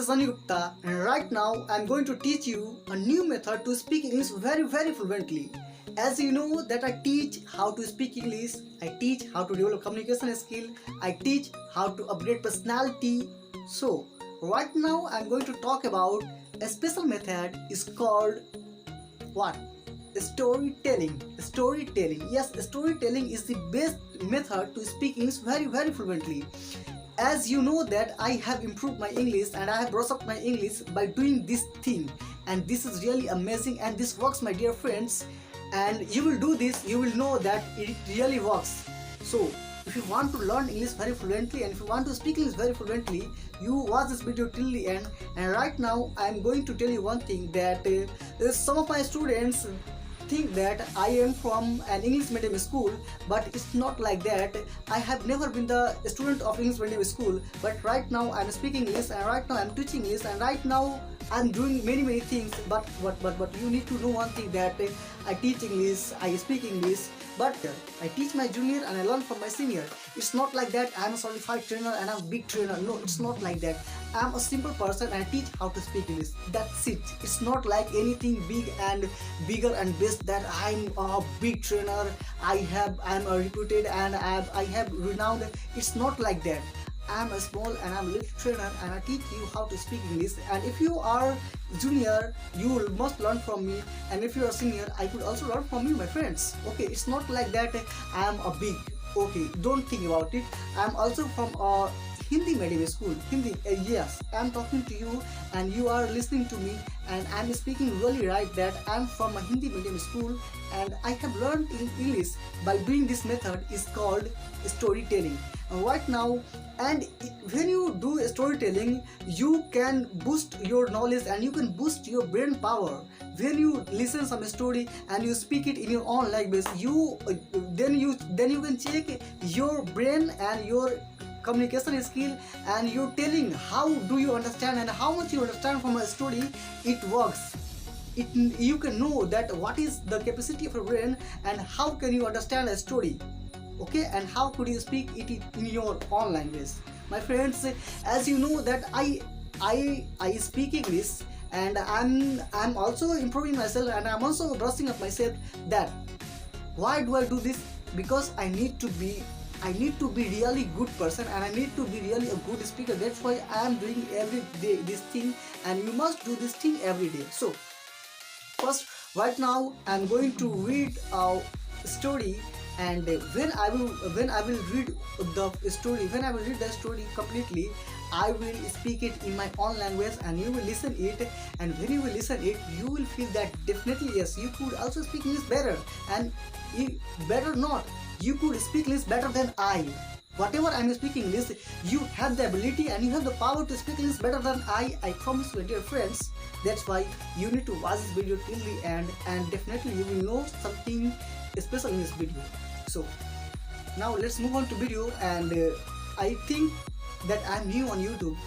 is Sunny Gupta, and right now I'm going to teach you a new method to speak English very fluently. As you know that I teach how to speak English, I teach how to develop communication skill, I teach how to upgrade personality. So right now I'm going to talk about a special method is called what? Storytelling. Storytelling. Yes, storytelling is the best method to speak English very fluently. As you know that I have improved my English and I have brought up my English by doing this thing, and this is really amazing and this works, my dear friends. And you will do this, you will know that it really works. So if you want to learn English very fluently and if you want to speak English very fluently, you watch this video till the end. And right now I am going to tell you one thing, that some of my students think that I am from an English medium school, but it's not like that. I have never been the student of English medium school, but right now I'm speaking English and right now I'm teaching English and right now I'm doing many things. But you need to know one thing, that I teach English, I speak English, but I teach my junior and I learn from my senior. It's not like that I'm a certified trainer and I'm a big trainer. No, it's not like that. I'm a simple person and I teach how to speak English. That's it. It's not like anything big and bigger and best that I'm a big trainer. I'm a reputed and I have renowned. It's not like that. I'm a small and I'm a little trainer and I teach you how to speak English. And if you are junior, you must learn from me, and if you are senior, I could also learn from you, my friends. Okay, it's not like that I am a big. Okay, don't think about it. I'm also from a Hindi medium school. Hindi, yes, I'm talking to you and you are listening to me, and I'm speaking really right that I'm from a Hindi medium school and I have learned in English by doing this method is called storytelling. Right now, and when you do storytelling, you can boost your knowledge and you can boost your brain power. When you listen some story and you speak it in your own language, then you can check your brain and your communication skill, and you're telling how do you understand and how much you understand from a story. It works. You can know that what is the capacity of your brain and how can you understand a story. Okay, and how could you speak it in your own language, my friends? As you know that I speak English and I'm also improving myself and I'm also brushing up myself. That why do I do this? Because I need to be really good person and I need to be really a good speaker. That's why I am doing every day this thing, and you must do this thing every day. So first, right now I'm going to read a story, and when I will read the story completely, I will speak it in my own language and you will listen it. And when you will listen it, you will feel that definitely yes, you could also speak English better, and better not, you could speak English better than I. Whatever I'm speaking English, you have the ability and you have the power to speak English better than I promise you, dear friends. That's why you need to watch this video till the end, and definitely you will know something special in this video. So now let's move on to video. And I think that I'm new on YouTube.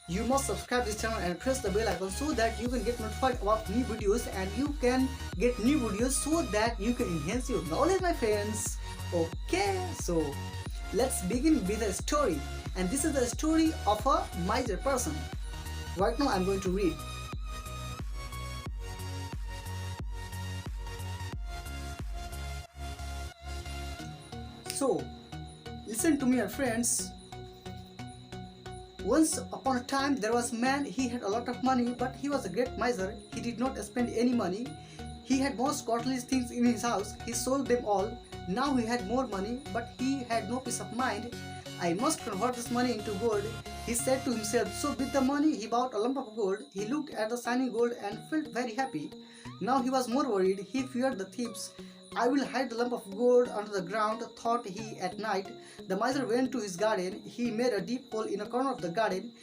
You must subscribe this channel and press the bell icon so that you can get notified about new videos and you can get new videos so that you can enhance your knowledge, my friends. Okay, so let's begin with a story, and this is the story of a miser person. Right now I'm going to read. So listen to me, my friends. Once upon a time there was a man. He had a lot of money, but he was a great miser. He did not spend any money. He had most costly things in his house. He sold them all. Now he had more money, but he had no peace of mind. I must convert this money into gold, he said to himself. So with the money he bought a lump of gold. He looked at the shining gold and felt very happy. Now he was more worried. He feared the thieves. I will hide the lump of gold under the ground, thought he at night. The miser went to his garden. He made a deep hole in a corner of the garden.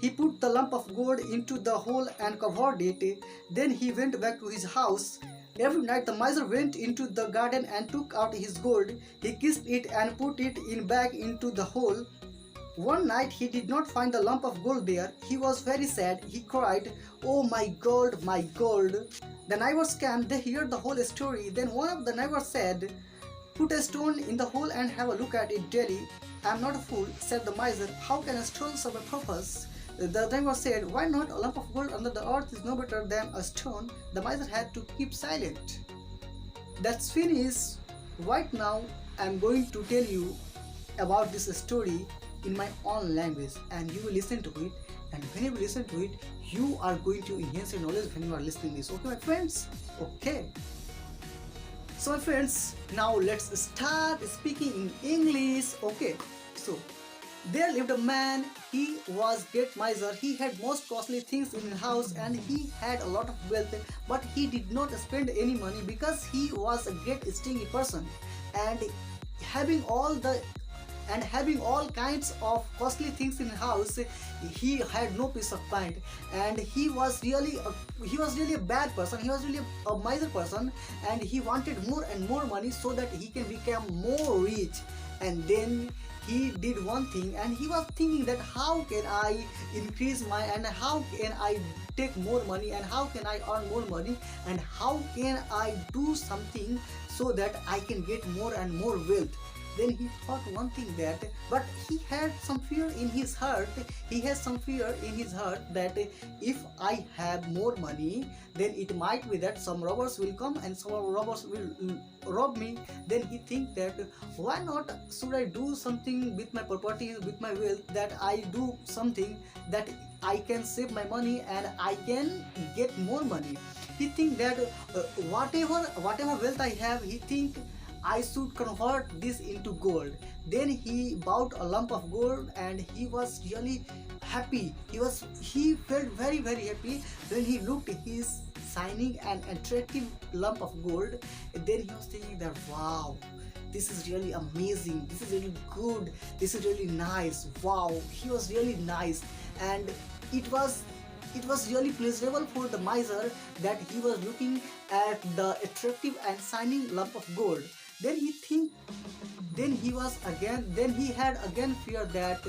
He put the lump of gold into the hole and covered it. Then he went back to his house. Every night the miser went into the garden and took out his gold. He kissed it and put it back into the hole. One night he did not find the lump of gold there. He was very sad. He cried, "Oh, my gold, my gold." The neighbors came. They heard the whole story. Then one of the neighbors said, "Put a stone in the hole and have a look at it daily." I'm not a fool, said the miser. How can a stone serve a purpose? The neighbor said, why not? A lump of gold under the earth is no better than a stone. The miser had to keep silent. That's finished. Right now, I'm going to tell you about this story in my own language, and you will listen to it. And when you listen to it, you are going to enhance your knowledge when you are listening this. Okay, my friends? Okay. So, my friends, now let's start speaking in English. Okay. So, there lived a man. He was great miser. He had most costly things in his house, and he had a lot of wealth. But he did not spend any money because he was a great stingy person, and having all the having all kinds of costly things in his house, he had no peace of mind, and he was really a bad person. He was really a miser person, and he wanted more and more money so that he can become more rich. And then he did one thing, and he was thinking that how can I increase my, and how can I take more money, and how can I earn more money, and how can I do something so that I can get more and more wealth. Then he thought one thing that, but he had some fear in his heart. He has some fear in his heart that if I have more money, then it might be that some robbers will come and some robbers will rob me. Then he think that why not should I do something with my property, with my wealth, that I do something that I can save my money and I can get more money. He think that whatever wealth I have, he think I should convert this into gold. Then he bought a lump of gold, and he was really happy. He felt very happy when he looked his shining and attractive lump of gold. And then he was thinking that wow, this is really amazing, this is really good, this is really nice. Wow, he was really nice, and it was really pleasurable for the miser that he was looking at the attractive and shining lump of gold. Then he think, then he had again fear that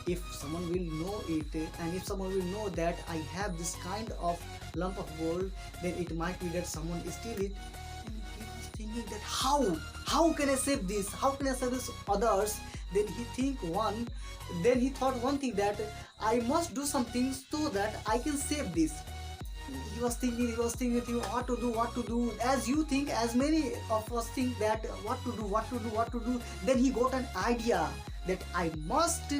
if someone will know it, and if someone will know that I have this kind of lump of gold, then it might be that someone steal it. And he was thinking that how can I save this? How can I save this others? Then he thought one thing that I must do something so that I can save this. He was thinking what to do, as you think, as many of us think that what to do. Then he got an idea that I must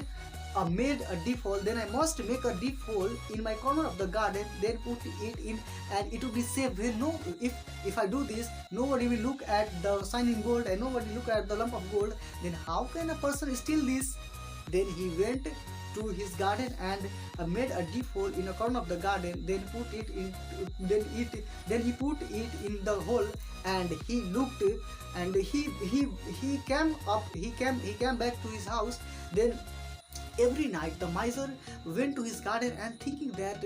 made a deep hole. Then I must make a deep hole in my corner of the garden, then put it in, and it will be safe. If I do this, nobody will look at the shining gold and nobody look at the lump of gold. Then how can a person steal this? Then he went to his garden and made a deep hole in a corner of the garden, then he put it in the hole, and he looked, and he came back to his house. Then every night the miser went to his garden and thinking that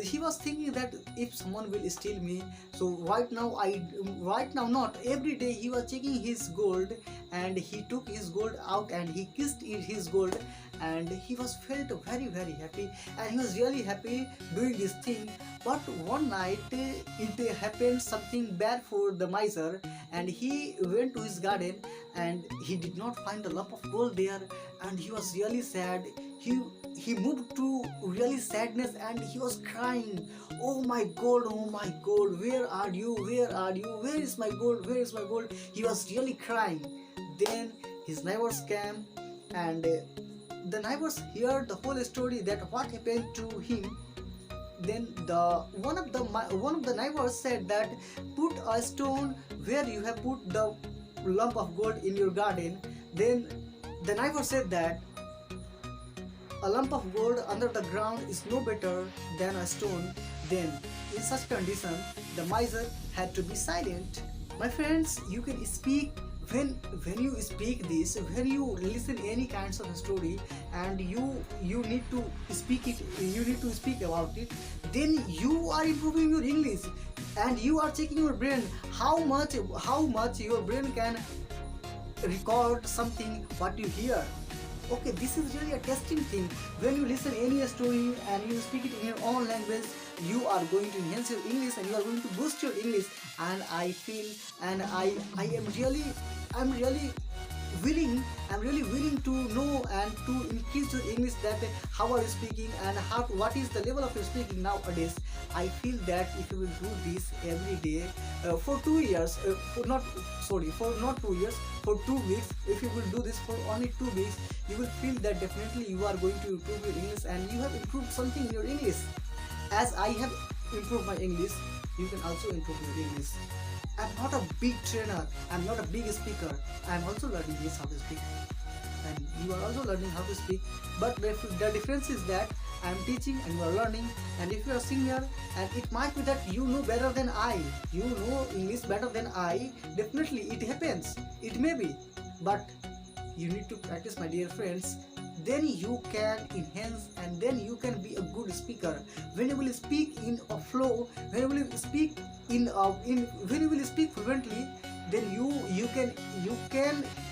he was thinking that if someone will steal me, so right now not, every day he was checking his gold, and he took his gold out and he kissed his gold, and he was felt very happy, and he was really happy doing this thing. But one night it happened something bad for the miser, and he went to his garden and he did not find the lump of gold there, and he was really sad. He moved to really sadness, and he was crying, oh my gold, where are you, where is my gold? He was really crying. Then his neighbors came, and the neighbors heard the whole story, that what happened to him. Then one of the neighbors said that put a stone where you have put the lump of gold in your garden. Then the neighbor said that a lump of gold under the ground is no better than a stone. Then in such condition, the miser had to be silent. My friends, you can speak when you speak this, when you listen any kinds of story, and you need to speak it, you need to speak about it, then you are improving your English, and you are checking your brain how much your brain can record something what you hear. Okay, this is really a testing thing. When you listen any story and you speak it in your own language, you are going to enhance your English, and you are going to boost your English. And I feel, and I'm really really willing to know and to increase your English, that how are you speaking and what is the level of your speaking nowadays. I feel that if you will do this every day for 2 years, for not 2 years, for 2 weeks, if you will do this for only 2 weeks, you will feel that definitely you are going to improve your English and you have improved something in your English. As I have improved my English, you can also improve your English. I'm not a big trainer, I'm not a big speaker, I'm also learning this how to speak. And you are also learning how to speak, but the difference is that I'm teaching and you are learning. And if you are senior, and it might be that you know better than I, you know English better than I, definitely it happens, it may be, but you need to practice, my dear friends. Then you can enhance and then you can be a good speaker. When you will speak in a flow, when you will speak when you will speak fluently, then you can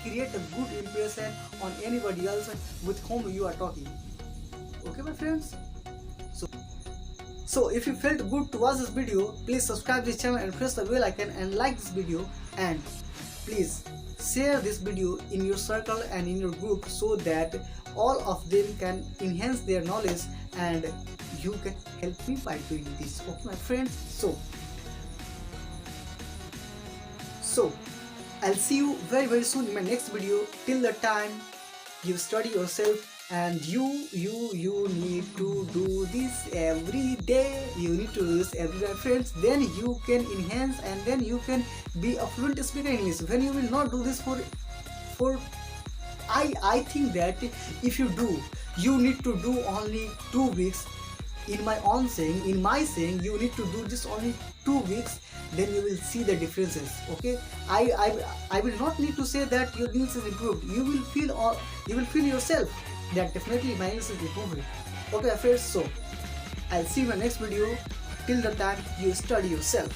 create a good impression on anybody else with whom you are talking. Okay, my friends. So if you felt good to watch this video, please subscribe this channel and press the bell icon and like this video, and please share this video in your circle and in your group so that all of them can enhance their knowledge and you can help me by doing this. Okay, my friends. So I'll see you very very soon in my next video. Till the time, you study yourself, and you need to do this every day. You need to do this every day, friends. Then you can enhance and then you can be a fluent speaker in English. When you will not do this for I think that if you do, you need to do only 2 weeks. In my saying, you need to do this only 2 weeks. Then you will see the differences. Okay, I will not need to say that your English is improved. You will feel yourself that definitely my English is improving. Okay, friends. So I'll see you in my next video. Till the time, you study yourself.